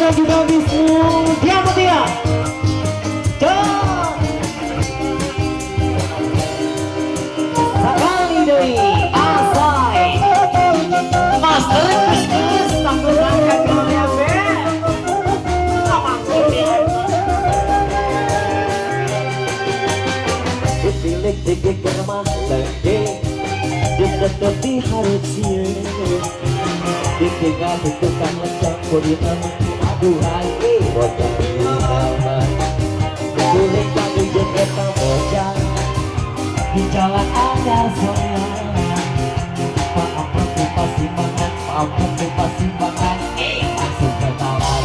dan juga Wisnu Diamotia. Sekali deui asai Master Kuskus tanggulankan kalian be. Sama kuning. Dipilih dikik kermah lagi. Ditetepi harus sieu. Ditinggal tukang lecek bodi nanti aduhai bocah nama kulit kaki jeket bocah di jalan ada saya maaf aku pasti makan maaf aku pasti makan masuk ke talan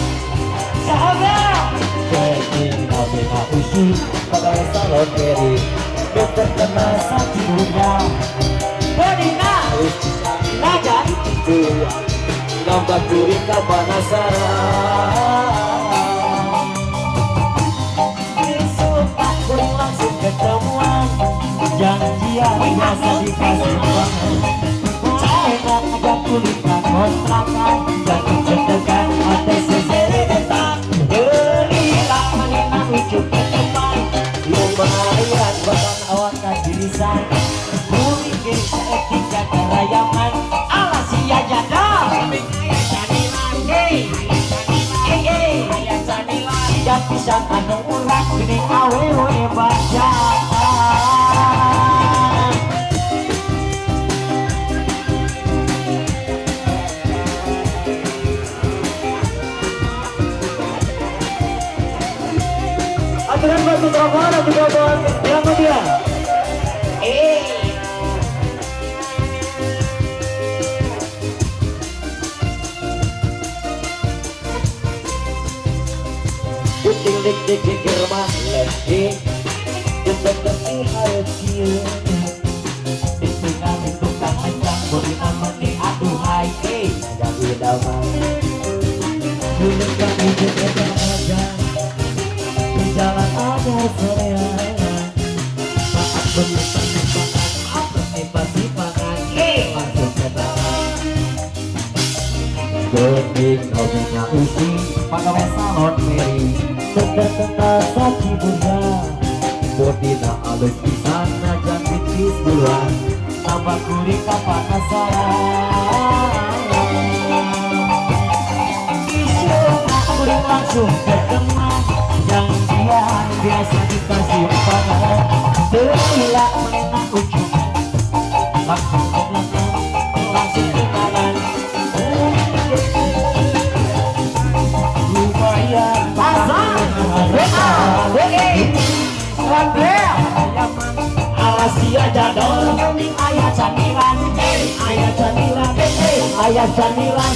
sahabat jadi nabi usul pada salon kiri dokter kena sakit muda bodina najan nambah kuring ka penasaran suka kuring langsung ketemuan janjian biasa dikasih banget enak agak kuring ka kontrakan jadi cedekan mati seseretan berilah menina ujuk ke teman lumayan bahkan awak kadirisan kuring kiri seetika kerayaman ala sia jada tidak bisa anu urak gini awewe baca aturan batu teropon atau teropon bilang ke dia kucing dik dik dik rumah lagi ditetepi harus sieu ditinggal di tukang lecak bodi namanya aduhai jadi damai kulit kaki jeket aja di jalan ada saya maaf berlipat-lipat masuk ke dalam Gening hobinya usi pagawe salon Mary dokter kena saci burga bodina alus pisan najan titis bulan tambah kuring ka panasaran isyuka kuring langsung keteman janjian biasa dikasih pangan terhilang mengenang ujung langsung ke belakang langsung ke kanan Asia jadol ayah camilan ayah camilan